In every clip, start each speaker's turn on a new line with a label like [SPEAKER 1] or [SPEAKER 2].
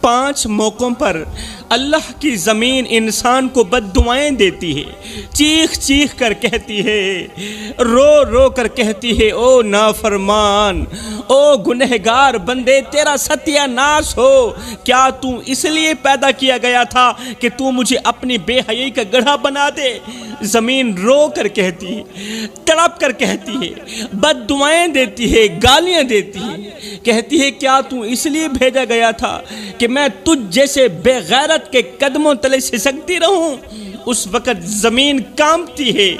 [SPEAKER 1] 5 موقعوں پر اللہ کی زمین انسان کو بددعائیں دیتی ہے، چیخ چیخ کر کہتی ہے، رو رو کر کہتی ہے، او نافرمان، او گنہگار بندے، تیرا ستیہ ناس ہو، کیا تو اس لیے پیدا کیا گیا تھا کہ تو مجھے اپنی بے حیائی کا گڑھا بنا دے؟ زمین رو کر کہتی ہے، تڑپ کر کہتی ہے، بددعائیں دیتی ہے، گالیاں دیتی ہے، کہتی ہے کیا تو اس لیے بھیجا گیا تھا کہ میں تجھ جیسے بے غیرت کے قدموں تلے سسکتی رہوں؟ اس وقت زمین کانپتی ہے،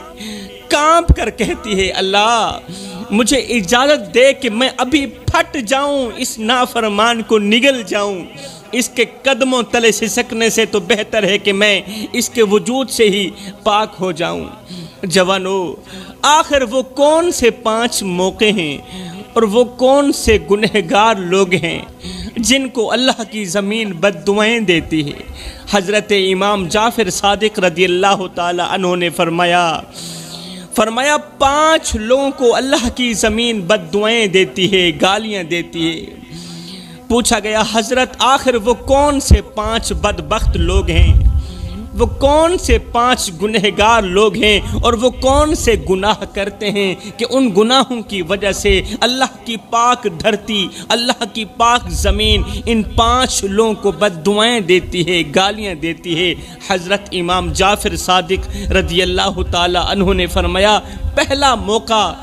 [SPEAKER 1] کانپ کر کہتی ہے، اللہ مجھے اجازت دے کہ میں ابھی پھٹ جاؤں، اس نافرمان کو نگل جاؤں، اس کے قدموں تلے سسکنے سے تو بہتر ہے کہ میں اس کے وجود سے ہی پاک ہو جاؤں۔ جوانو، آخر وہ کون سے 5 موقع ہیں اور وہ کون سے گنہگار لوگ ہیں جن کو اللہ کی زمین بددعائیں دیتی ہے؟ حضرت امام جعفر صادق رضی اللہ تعالی عنہ نے فرمایا 5 لوگوں کو اللہ کی زمین بددعائیں دیتی ہے، گالیاں دیتی ہے۔ پوچھا گیا حضرت آخر وہ کون سے 5 بدبخت لوگ ہیں؟ وہ کون سے 5 گنہگار لوگ ہیں اور وہ کون سے گناہ کرتے ہیں کہ ان گناہوں کی وجہ سے اللہ کی پاک دھرتی، اللہ کی پاک زمین ان 5 لوگوں کو بددعائیں دیتی ہے، گالیاں دیتی ہے؟ حضرت امام جعفر صادق رضی اللہ تعالی عنہ نے فرمایا، پہلا موقع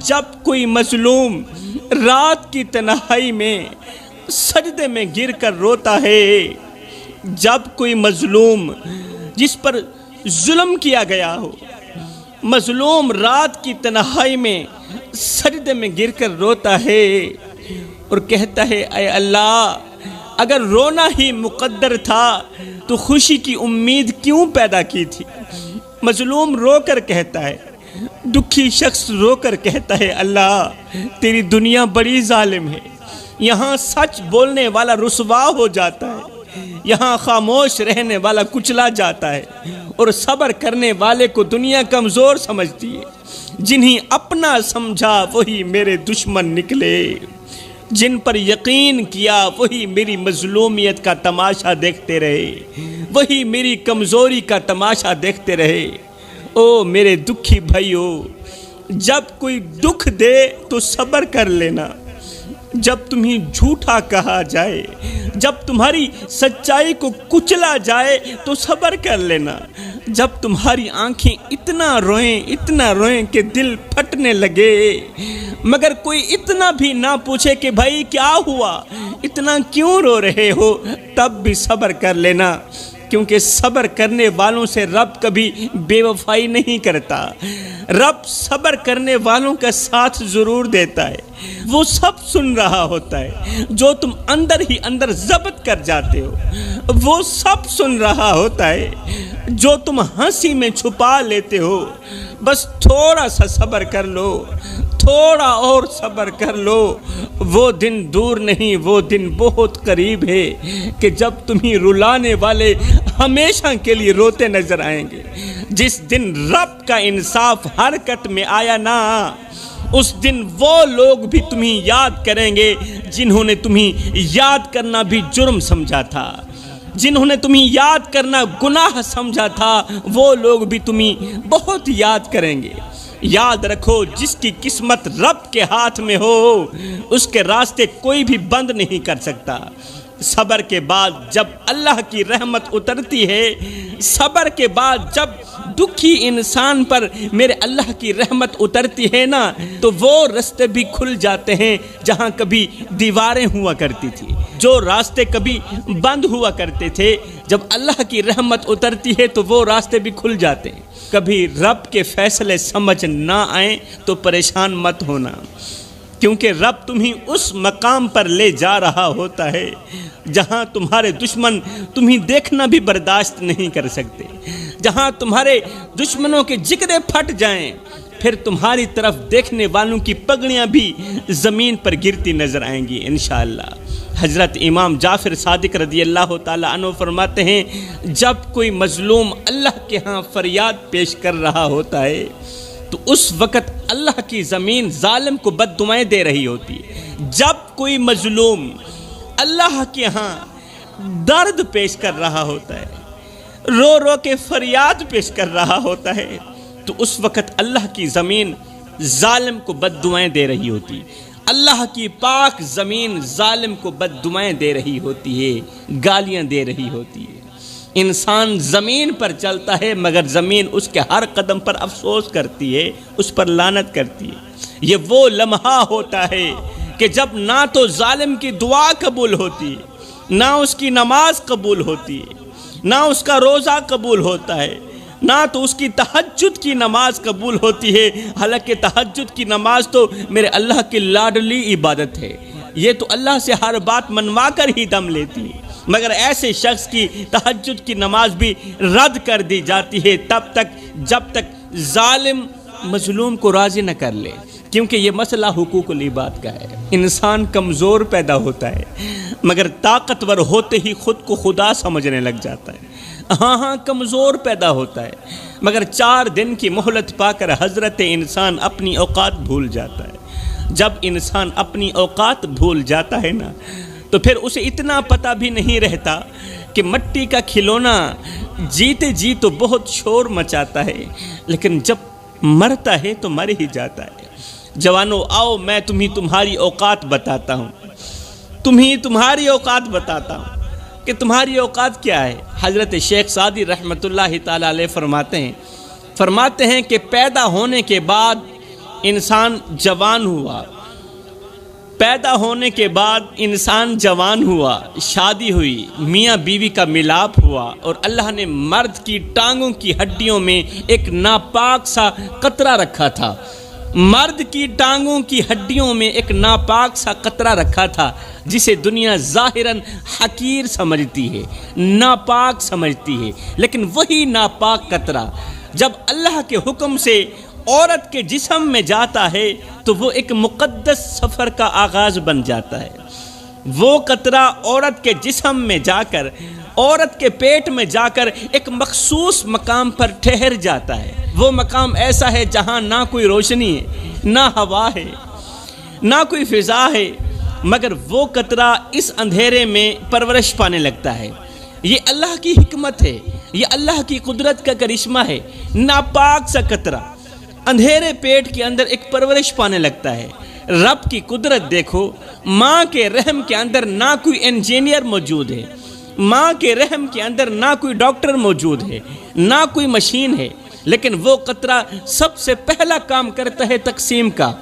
[SPEAKER 1] جب کوئی مظلوم رات کی تنہائی میں سجدے میں گر کر روتا ہے، جب کوئی مظلوم جس پر ظلم کیا گیا ہو، مظلوم رات کی تنہائی میں سجدے میں گر کر روتا ہے اور کہتا ہے، اے اللہ اگر رونا ہی مقدر تھا تو خوشی کی امید کیوں پیدا کی تھی؟ مظلوم رو کر کہتا ہے، دکھی شخص رو کر کہتا ہے، اللہ تیری دنیا بڑی ظالم ہے، یہاں سچ بولنے والا رسوا ہو جاتا ہے، یہاں خاموش رہنے والا کچلا جاتا ہے، اور صبر کرنے والے کو دنیا کمزور سمجھتی ہے۔ جنہیں اپنا سمجھا وہی میرے دشمن نکلے، جن پر یقین کیا وہی میری مظلومیت کا تماشا دیکھتے رہے، وہی میری کمزوری کا تماشا دیکھتے رہے۔ او میرے دکھی بھائیو، جب کوئی دکھ دے تو صبر کر لینا، جب تمہیں جھوٹا کہا جائے، جب تمہاری سچائی کو کچلا جائے تو صبر کر لینا، جب تمہاری آنکھیں اتنا روئیں کہ دل پھٹنے لگے مگر کوئی اتنا بھی نہ پوچھے کہ بھائی کیا ہوا، اتنا کیوں رو رہے ہو، تب بھی صبر کر لینا، کیونکہ صبر کرنے والوں سے رب کبھی بے وفائی نہیں کرتا۔ رب صبر کرنے والوں کا ساتھ ضرور دیتا ہے، وہ سب سن رہا ہوتا ہے، جو تم اندر ہی اندر ضبط کر جاتے ہو وہ سب سن رہا ہوتا ہے، جو تم ہنسی میں چھپا لیتے ہو۔ بس تھوڑا سا صبر کر لو، تھوڑا اور صبر کر لو، وہ دن دور نہیں، وہ دن بہت قریب ہے کہ جب تمہیں رلانے والے ہمیشہ کے لیے روتے نظر آئیں گے۔ جس دن رب کا انصاف حرکت میں آیا نا، اس دن وہ لوگ بھی تمہیں یاد کریں گے جنہوں نے تمہیں یاد کرنا بھی جرم سمجھا تھا، جنہوں نے تمہیں یاد کرنا گناہ سمجھا تھا، وہ لوگ بھی تمہیں بہت یاد کریں گے۔ یاد رکھو، جس کی قسمت رب کے ہاتھ میں ہو اس کے راستے کوئی بھی بند نہیں کر سکتا۔ صبر کے بعد جب اللہ کی رحمت اترتی ہے، صبر کے بعد جب دکھی انسان پر میرے اللہ کی رحمت اترتی ہے نا، تو وہ راستے بھی کھل جاتے ہیں جہاں کبھی دیواریں ہوا کرتی تھی، جو راستے کبھی بند ہوا کرتے تھے، جب اللہ کی رحمت اترتی ہے تو وہ راستے بھی کھل جاتے ہیں۔ کبھی رب کے فیصلے سمجھ نہ آئیں تو پریشان مت ہونا، کیونکہ رب تمہیں اس مقام پر لے جا رہا ہوتا ہے جہاں تمہارے دشمن تمہیں دیکھنا بھی برداشت نہیں کر سکتے، جہاں تمہارے دشمنوں کے جگرے پھٹ جائیں، پھر تمہاری طرف دیکھنے والوں کی پگڑیاں بھی زمین پر گرتی نظر آئیں گی انشاءاللہ۔ حضرت امام جعفر صادق رضی اللہ تعالی عنہ فرماتے ہیں، جب کوئی مظلوم اللہ کے ہاں فریاد پیش کر رہا ہوتا ہے تو اس وقت اللہ کی زمین ظالم کو بددعائیں دے رہی ہوتی ہے۔ جب کوئی مظلوم اللہ کے ہاں درد پیش کر رہا ہوتا ہے، رو رو کے فریاد پیش کر رہا ہوتا ہے، تو اس وقت اللہ کی زمین ظالم کو بد دعائیں دے رہی ہوتی، اللہ کی پاک زمین ظالم کو بد دعائیں دے رہی ہوتی ہے، گالیاں دے رہی ہوتی ہے۔ انسان زمین پر چلتا ہے مگر زمین اس کے ہر قدم پر افسوس کرتی ہے، اس پر لعنت کرتی ہے۔ یہ وہ لمحہ ہوتا ہے کہ جب نہ تو ظالم کی دعا قبول ہوتی، نہ اس کی نماز قبول ہوتی ہے، نہ اس کا روزہ قبول ہوتا ہے، نہ تو اس کی تہجد کی نماز قبول ہوتی ہے، حالانکہ تہجد کی نماز تو میرے اللہ کی لاڈلی عبادت ہے، یہ تو اللہ سے ہر بات منوا کر ہی دم لیتی ہے، مگر ایسے شخص کی تہجد کی نماز بھی رد کر دی جاتی ہے تب تک جب تک ظالم مظلوم کو راضی نہ کر لے، کیونکہ یہ مسئلہ حقوق العباد کا ہے۔ انسان کمزور پیدا ہوتا ہے مگر طاقتور ہوتے ہی خود کو خدا سمجھنے لگ جاتا ہے۔ ہاں کمزور پیدا ہوتا ہے مگر 4 دن کی مہلت پا کر حضرت انسان اپنی اوقات بھول جاتا ہے۔ جب انسان اپنی اوقات بھول جاتا ہے نا تو پھر اسے اتنا پتہ بھی نہیں رہتا کہ مٹی کا کھلونا جیتے جی تو بہت شور مچاتا ہے لیکن جب مرتا ہے تو مر ہی جاتا ہے۔ جوانو آؤ میں تمہاری اوقات بتاتا ہوں، تمہاری اوقات بتاتا ہوں کہ تمہاری اوقات کیا ہے۔ حضرت شیخ سعدی رحمۃ اللہ تعالی علیہ فرماتے ہیں کہ پیدا ہونے کے بعد انسان جوان ہوا، پیدا ہونے کے بعد انسان جوان ہوا، شادی ہوئی، میاں بیوی کا ملاپ ہوا اور اللہ نے مرد کی ٹانگوں کی ہڈیوں میں ایک ناپاک سا قطرہ رکھا تھا، مرد کی ٹانگوں کی ہڈیوں میں ایک ناپاک سا قطرہ رکھا تھا جسے دنیا ظاہراً حقیر سمجھتی ہے، ناپاک سمجھتی ہے، لیکن وہی ناپاک قطرہ جب اللہ کے حکم سے عورت کے جسم میں جاتا ہے تو وہ ایک مقدس سفر کا آغاز بن جاتا ہے۔ وہ قطرہ عورت کے جسم میں جا کر، عورت کے پیٹ میں جا کر ایک مخصوص مقام پر ٹھہر جاتا ہے۔ وہ مقام ایسا ہے جہاں نہ کوئی روشنی ہے، نہ ہوا ہے، نہ کوئی فضا ہے، مگر وہ قطرہ اس اندھیرے میں پرورش پانے لگتا ہے۔ یہ اللہ کی حکمت ہے، یہ اللہ کی قدرت کا کرشمہ ہے۔ ناپاک سا قطرہ اندھیرے پیٹ کے اندر ایک پرورش پانے لگتا ہے۔ رب کی قدرت دیکھو، ماں کے رحم کے اندر نہ کوئی انجینئر موجود ہے، ماں کے رحم کے اندر نہ کوئی ڈاکٹر موجود ہے، نہ کوئی مشین ہے، لیکن وہ قطرہ سب سے پہلا کام کرتا ہے تقسیم کا۔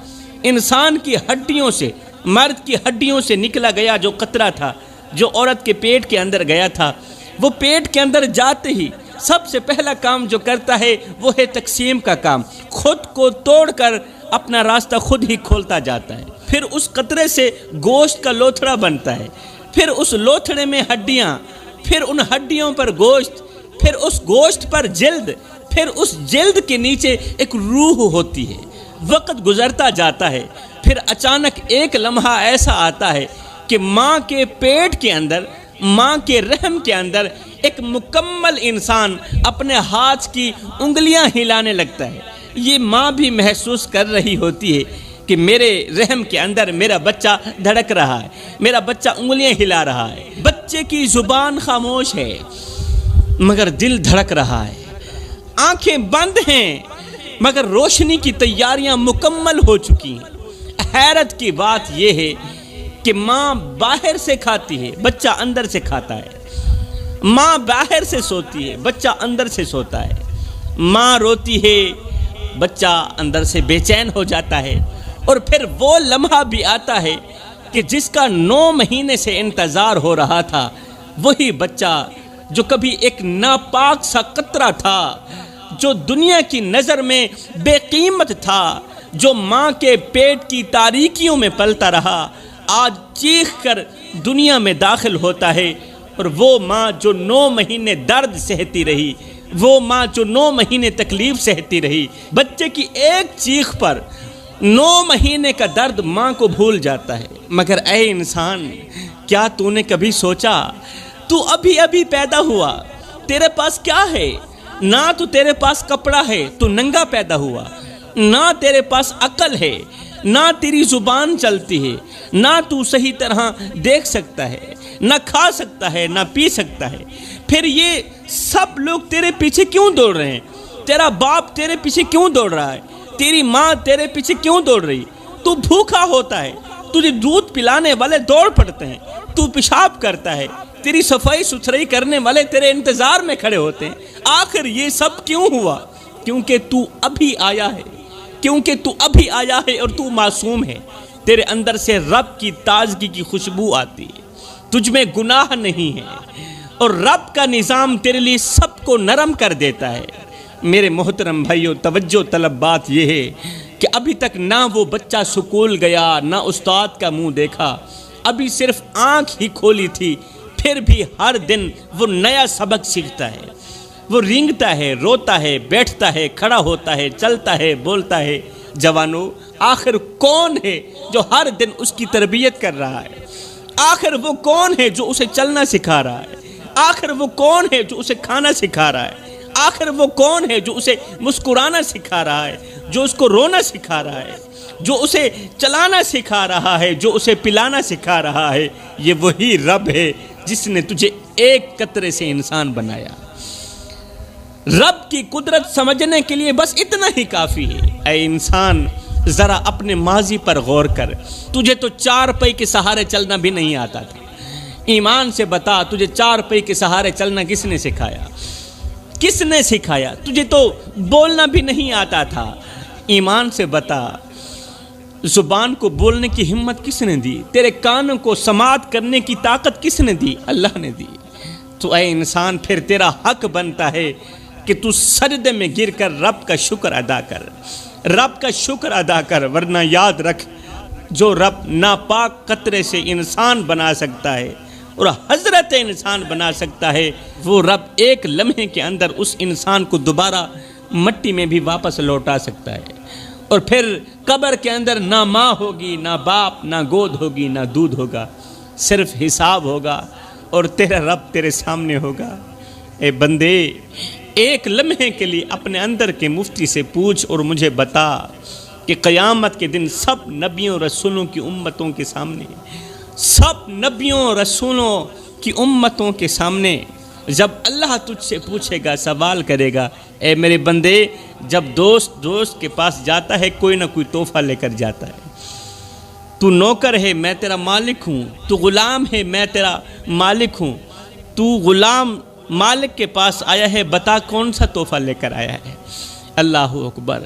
[SPEAKER 1] انسان کی ہڈیوں سے، مرد کی ہڈیوں سے نکلا گیا جو قطرہ تھا، جو عورت کے پیٹ کے اندر گیا تھا، وہ پیٹ کے اندر جاتے ہی سب سے پہلا کام جو کرتا ہے وہ ہے تقسیم کا کام۔ خود کو توڑ کر اپنا راستہ خود ہی کھولتا جاتا ہے۔ پھر اس قطرے سے گوشت کا لوتھڑا بنتا ہے، پھر اس لوتھڑے میں ہڈیاں، پھر ان ہڈیوں پر گوشت، پھر اس گوشت پر جلد، پھر اس جلد کے نیچے ایک روح ہوتی ہے۔ وقت گزرتا جاتا ہے، پھر اچانک ایک لمحہ ایسا آتا ہے کہ ماں کے پیٹ کے اندر، ماں کے رحم کے اندر ایک مکمل انسان اپنے ہاتھ کی انگلیاں ہلانے لگتا ہے۔ یہ ماں بھی محسوس کر رہی ہوتی ہے کہ میرے رحم کے اندر میرا بچہ دھڑک رہا ہے، میرا بچہ انگلیاں ہلا رہا ہے۔ بچے کی زبان خاموش ہے مگر دل دھڑک رہا ہے، آنکھیں بند ہیں مگر روشنی کی تیاریاں مکمل ہو چکی ہیں۔ حیرت کی بات یہ ہے کہ ماں باہر سے کھاتی ہے، بچہ اندر سے کھاتا ہے، ماں باہر سے سوتی ہے، بچہ اندر سے سوتا ہے، ماں روتی ہے، بچہ اندر سے بے چین ہو جاتا ہے۔ اور پھر وہ لمحہ بھی آتا ہے کہ جس کا 9 مہینے سے انتظار ہو رہا تھا، وہی بچہ جو کبھی ایک ناپاک سا قطرہ تھا، جو دنیا کی نظر میں بے قیمت تھا، جو ماں کے پیٹ کی تاریکیوں میں پلتا رہا، آج چیخ کر دنیا میں داخل ہوتا ہے۔ اور وہ ماں جو 9 مہینے درد سہتی رہی، وہ ماں جو 9 مہینے تکلیف سہتی رہی، بچے کی ایک چیخ پر 9 مہینے کا درد ماں کو بھول جاتا ہے۔ مگر اے انسان، کیا تو نے کبھی سوچا تو ابھی پیدا ہوا، تیرے پاس کیا ہے؟ نہ تو تیرے پاس کپڑا ہے، تو ننگا پیدا ہوا، نہ تیرے پاس عقل ہے، نہ تیری زبان چلتی ہے، نہ تو صحیح طرح دیکھ سکتا ہے، نہ کھا سکتا ہے، نہ پی سکتا ہے، پھر یہ سب لوگ تیرے پیچھے کیوں دوڑ رہے ہیں؟ تیرا باپ تیرے پیچھے کیوں دوڑ رہا ہے؟ تیری ماں تیرے پیچھے کیوں دوڑ رہی؟ تو بھوکا ہوتا ہے، تجھے دودھ پلانے والے دوڑ پڑتے ہیں، تو پیشاب کرتا ہے، تیری صفائی ستھرائی کرنے والے تیرے انتظار میں کھڑے ہوتے ہیں۔ آخر یہ سب کیوں ہوا؟ کیونکہ تو ابھی آیا ہے، کیونکہ تو ابھی آیا ہے اور تو معصوم ہے۔ تیرے اندر سے رب کی تازگی کی خوشبو آتی ہے، تجھ میں گناہ نہیں ہے، اور رب کا نظام تیرے لیے سب کو نرم کر دیتا ہے۔ میرے محترم بھائیو، توجہ طلب بات یہ ہے کہ ابھی تک نہ وہ بچہ سکول گیا، نہ استاد کا منہ دیکھا، ابھی صرف آنکھ ہی کھولی تھی، پھر بھی ہر دن وہ نیا سبق سیکھتا ہے۔ وہ رینگتا ہے، روتا ہے، بیٹھتا ہے، کھڑا ہوتا ہے، چلتا ہے، بولتا ہے۔ جوانو، آخر کون ہے جو ہر دن اس کی تربیت کر رہا ہے؟ آخر وہ کون ہے جو اسے چلنا سکھا رہا ہے؟ آخر وہ کون ہے جو اسے کھانا سکھا رہا ہے؟ آخر وہ کون ہے جو اسے مسکرانا سکھا رہا ہے، جو اس کو رونا سکھا رہا ہے، جو اسے چلانا سکھا رہا ہے، جو اسے پلانا سکھا رہا ہے؟ یہ وہی رب ہے جس نے تجھے ایک قطرے سے انسان بنایا۔ رب کی قدرت سمجھنے کے لیے بس اتنا ہی کافی ہے۔ اے انسان، ذرا اپنے ماضی پر غور کر، تجھے تو چار پئی کے سہارے چلنا بھی نہیں آتا تھا۔ ایمان سے بتا، تجھے چار پئی کے سہارے چلنا کس نے سکھایا؟ کس نے سکھایا؟ تجھے تو بولنا بھی نہیں آتا تھا۔ ایمان سے بتا، زبان کو بولنے کی ہمت کس نے دی؟ تیرے کانوں کو سماعت کرنے کی طاقت کس نے دی؟ اللہ نے دی۔ تو اے انسان، پھر تیرا حق بنتا ہے کہ تو سجدے میں گر کر رب کا شکر ادا کر، رب کا شکر ادا کر، ورنہ یاد رکھ، جو رب ناپاک قطرے سے انسان بنا سکتا ہے اور حضرت انسان بنا سکتا ہے، وہ رب ایک لمحے کے اندر اس انسان کو دوبارہ مٹی میں بھی واپس لوٹا سکتا ہے۔ اور پھر قبر کے اندر نہ ماں ہوگی، نہ باپ، نہ گود ہوگی، نہ دودھ ہوگا، صرف حساب ہوگا اور تیرا رب تیرے سامنے ہوگا۔ اے بندے، ایک لمحے کے لیے اپنے اندر کے مفتی سے پوچھ اور مجھے بتا کہ قیامت کے دن سب نبیوں رسولوں کی امتوں کے سامنے، سب نبیوں رسولوں کی امتوں کے سامنے جب اللہ تجھ سے پوچھے گا، سوال کرے گا، اے میرے بندے، جب دوست کے پاس جاتا ہے کوئی نہ کوئی تحفہ لے کر جاتا ہے۔ تو نوکر ہے، میں تیرا مالک ہوں، تو غلام ہے، میں تیرا مالک ہوں، تو غلام مالک کے پاس آیا ہے، بتا کون سا تحفہ لے کر آیا ہے؟ اللہ اکبر۔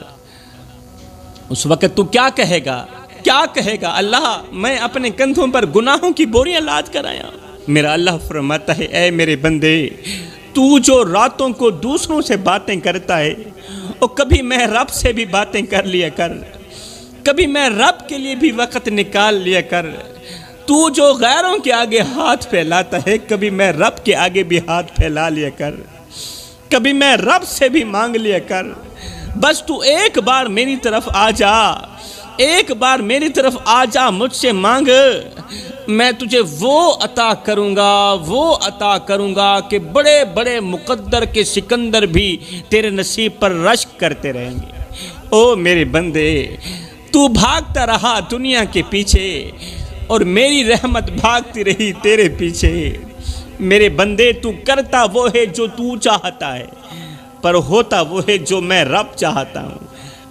[SPEAKER 1] اس وقت تو کیا کہے گا؟ کیا کہے گا؟ اللہ، میں اپنے کندھوں پر گناہوں کی بوریاں لاد کر آیا۔ میرا اللہ فرماتا ہے، اے میرے بندے، تو جو راتوں کو دوسروں سے باتیں کرتا ہے، اور کبھی میں رب سے بھی باتیں کر لیا کر، کبھی میں رب کے لیے بھی وقت نکال لیا کر۔ تو جو غیروں کے آگے ہاتھ پھیلاتا ہے، کبھی میں رب کے آگے بھی ہاتھ پھیلا لیا کر، کبھی میں رب سے بھی مانگ لیا کر۔ بس تو ایک بار میری طرف آ جا، ایک بار میری طرف آ جا، مجھ سے مانگ، میں تجھے وہ عطا کروں گا، وہ عطا کروں گا کہ بڑے بڑے مقدر کے سکندر بھی تیرے نصیب پر رشک کرتے رہیں گے۔ او میرے بندے، تو بھاگتا رہا دنیا کے پیچھے اور میری رحمت بھاگتی رہی تیرے پیچھے۔ میرے بندے، تو کرتا وہ ہے جو تو چاہتا ہے، پر ہوتا وہ ہے جو میں رب چاہتا ہوں۔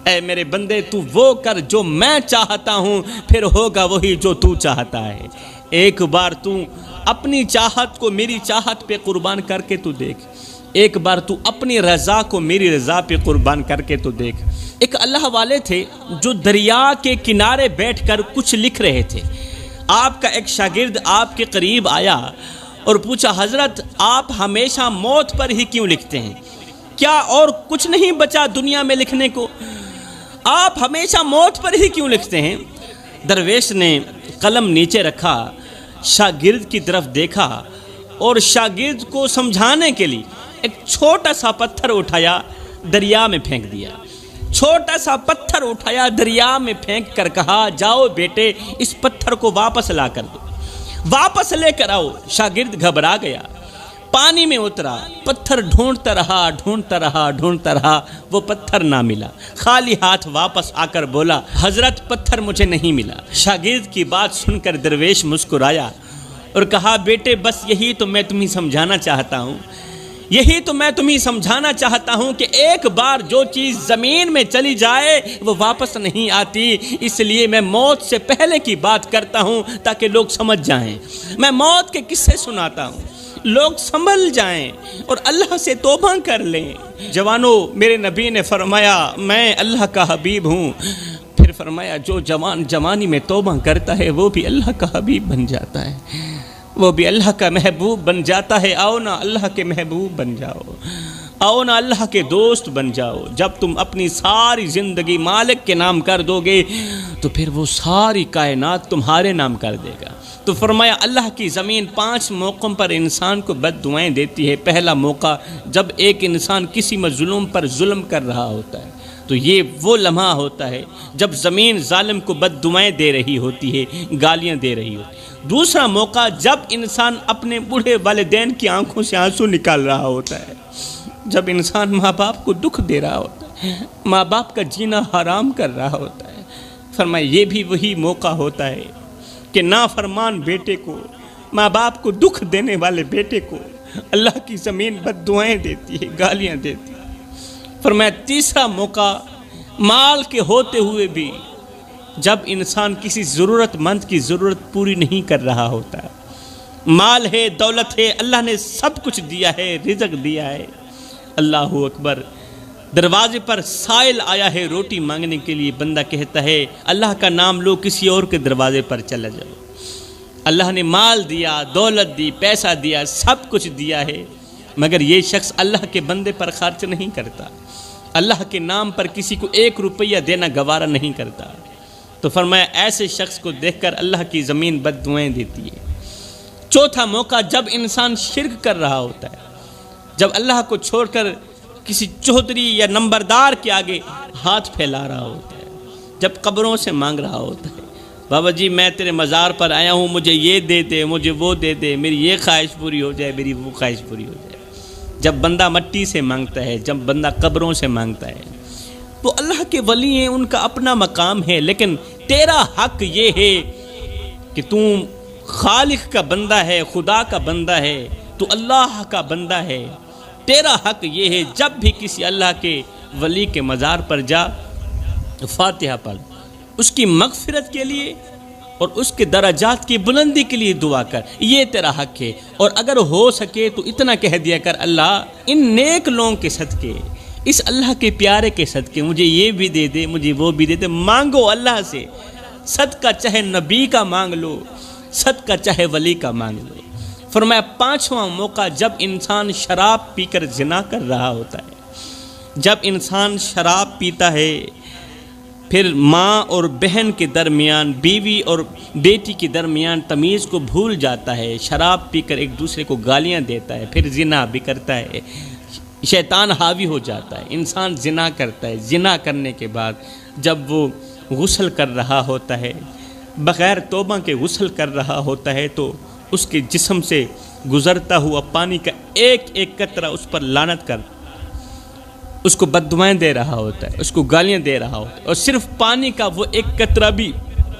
[SPEAKER 1] اے میرے بندے، تو وہ کر جو میں چاہتا ہوں، پھر ہوگا وہی جو تو چاہتا ہے۔ ایک بار تو اپنی چاہت کو میری چاہت پہ قربان کر کے تو دیکھ، ایک بار تو اپنی رضا کو میری رضا پہ قربان کر کے تو دیکھ۔ ایک اللہ والے تھے جو دریا کے کنارے بیٹھ کر کچھ لکھ رہے تھے۔ آپ کا ایک شاگرد آپ کے قریب آیا اور پوچھا، حضرت آپ ہمیشہ موت پر ہی کیوں لکھتے ہیں؟ کیا اور کچھ نہیں بچا دنیا میں لکھنے کو؟ آپ ہمیشہ موت پر ہی کیوں لکھتے ہیں؟ درویش نے قلم نیچے رکھا، شاگرد کی طرف دیکھا اور شاگرد کو سمجھانے کے لیے ایک چھوٹا سا پتھر اٹھایا، دریا میں پھینک دیا۔ چھوٹا سا پتھر اٹھایا، دریا میں پھینک کر کہا، جاؤ بیٹے، اس پتھر کو واپس لا کر دو، واپس لے کر آؤ۔ شاگرد گھبرا گیا، پانی میں اترا، پتھر ڈھونڈتا رہا، وہ پتھر نہ ملا، خالی ہاتھ واپس آ کر بولا حضرت پتھر مجھے نہیں ملا۔ شاگرد کی بات سن کر درویش مسکرایا اور کہا بیٹے بس یہی تو میں تمہیں سمجھانا چاہتا ہوں کہ ایک بار جو چیز زمین میں چلی جائے وہ واپس نہیں آتی، اس لیے میں موت سے پہلے کی بات کرتا ہوں تاکہ لوگ سمجھ جائیں، میں موت کے قصے سناتا ہوں، لوگ سنبھل جائیں اور اللہ سے توبہ کر لیں۔ جوانوں، میرے نبی نے فرمایا میں اللہ کا حبیب ہوں، پھر فرمایا جو جوان جوانی میں توبہ کرتا ہے وہ بھی اللہ کا حبیب بن جاتا ہے، وہ بھی اللہ کا محبوب بن جاتا ہے۔ آؤ نا اللہ کے محبوب بن جاؤ، آؤ نا اللہ کے دوست بن جاؤ۔ جب تم اپنی ساری زندگی مالک کے نام کر دو گے تو پھر وہ ساری کائنات تمہارے نام کر دے گا۔ تو فرمایا اللہ کی زمین 5 موقعوں پر انسان کو بد دعائیں دیتی ہے۔ پہلا موقع جب ایک انسان کسی مظلوم پر ظلم کر رہا ہوتا ہے تو یہ وہ لمحہ ہوتا ہے جب زمین ظالم کو بد دعائیں دے رہی ہوتی ہے، گالیاں دے رہی ہوتی ہے۔ دوسرا موقع جب انسان اپنے بوڑھے والدین کی آنکھوں سے آنسو نکال رہا ہوتا ہے، جب انسان ماں باپ کو دکھ دے رہا ہوتا ہے، ماں باپ کا جینا حرام کر رہا ہوتا ہے۔ فرمایا یہ بھی وہی موقع ہوتا ہے کہ نافرمان بیٹے کو، ماں باپ کو دکھ دینے والے بیٹے کو اللہ کی زمین بد دعائیں دیتی ہے، گالیاں دیتی ہے۔ فرمایا تیسرا موقع مال کے ہوتے ہوئے بھی جب انسان کسی ضرورت مند کی ضرورت پوری نہیں کر رہا ہوتا ہے، مال ہے، دولت ہے، اللہ نے سب کچھ دیا ہے، رزق دیا ہے، اللہ اکبر، دروازے پر سائل آیا ہے روٹی مانگنے کے لیے، بندہ کہتا ہے اللہ کا نام لو، کسی اور کے دروازے پر چلا جاؤ۔ اللہ نے مال دیا، دولت دی، پیسہ دیا، سب کچھ دیا ہے، مگر یہ شخص اللہ کے بندے پر خرچ نہیں کرتا، اللہ کے نام پر کسی کو 1 روپیہ دینا گوارا نہیں کرتا۔ تو فرمایا ایسے شخص کو دیکھ کر اللہ کی زمین بد دعائیں دیتی ہے۔ چوتھا موقع جب انسان شرک کر رہا ہوتا ہے، جب اللہ کو چھوڑ کر کسی چودھری یا نمبردار کے آگے ہاتھ پھیلا رہا ہوتا ہے، جب قبروں سے مانگ رہا ہوتا ہے بابا جی میں تیرے مزار پر آیا ہوں، مجھے یہ دے دے، مجھے وہ دے دے، میری یہ خواہش پوری ہو جائے، میری وہ خواہش پوری ہو جائے۔ جب بندہ مٹی سے مانگتا ہے، جب بندہ قبروں سے مانگتا ہے، وہ اللہ کے ولی ہیں، ان کا اپنا مقام ہے، لیکن تیرا حق یہ ہے کہ تم خالق کا بندہ ہے، خدا کا بندہ ہے، تو اللہ کا بندہ ہے، تیرا حق یہ ہے جب بھی کسی اللہ کے ولی کے مزار پر جا فاتحہ پڑھ، اس کی مغفرت کے لیے اور اس کے درجات کی بلندی کے لیے دعا کر، یہ تیرا حق ہے۔ اور اگر ہو سکے تو اتنا کہہ دیا کر اللہ ان نیک لوگوں کے صدقے، اس اللہ کے پیارے کے صدقے مجھے یہ بھی دے دے، مجھے وہ بھی دے دے۔ مانگو اللہ سے صدقہ، چاہے نبی کا مانگ لو، صدقہ چاہے ولی کا مانگ لو۔ فرمایا پانچواں موقع جب انسان شراب پی کر زنا کر رہا ہوتا ہے، جب انسان شراب پیتا ہے، پھر ماں اور بہن کے درمیان، بیوی اور بیٹی کے درمیان تمیز کو بھول جاتا ہے، شراب پی کر ایک دوسرے کو گالیاں دیتا ہے، پھر زنا بھی کرتا ہے، شیطان حاوی ہو جاتا ہے، انسان زنا کرتا ہے۔ زنا کرنے کے بعد جب وہ غسل کر رہا ہوتا ہے، بغیر توبہ کے غسل کر رہا ہوتا ہے، تو اس کے جسم سے گزرتا ہوا پانی کا ایک ایک قطرہ اس پر لعنت کر اس کو بد دعائیں دے رہا ہوتا ہے، اس کو گالیاں دے رہا ہوتا ہے، اور صرف پانی کا وہ ایک قطرہ بھی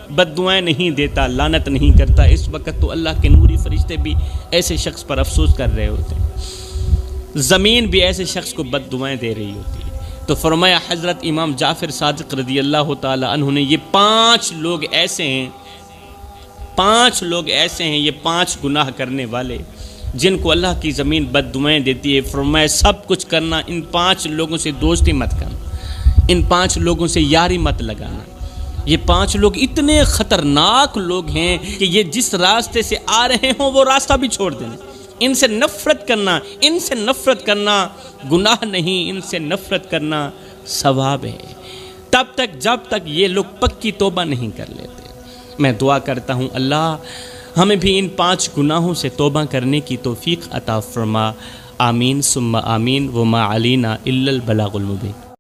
[SPEAKER 1] بد دعائیں نہیں دیتا، لعنت نہیں کرتا۔ اس وقت تو اللہ کے نوری فرشتے بھی ایسے شخص پر افسوس کر رہے ہوتے ہیں، زمین بھی ایسے شخص کو بد دعائیں دے رہی ہوتی ہے۔ تو فرمایا حضرت امام جعفر صادق رضی اللہ تعالی عنہ نے یہ 5 لوگ ایسے ہیں، 5 لوگ ایسے ہیں، یہ 5 گناہ کرنے والے جن کو اللہ کی زمین بد دعائیں دیتی ہے۔ فرمایا سب کچھ کرنا، ان 5 لوگوں سے دوستی مت کرنا، ان 5 لوگوں سے یاری مت لگانا۔ یہ 5 لوگ اتنے خطرناک لوگ ہیں کہ یہ جس راستے سے آ رہے ہوں وہ راستہ بھی چھوڑ دینا۔ ان سے نفرت کرنا، ان سے نفرت کرنا گناہ نہیں، ان سے نفرت کرنا ثواب ہے، تب تک جب تک یہ لوگ پکی توبہ نہیں کر لیتے۔ میں دعا کرتا ہوں اللہ ہمیں بھی ان 5 گناہوں سے توبہ کرنے کی توفیق عطا فرما، آمین ثم آمین، وما علینا الا البلاغ المبین۔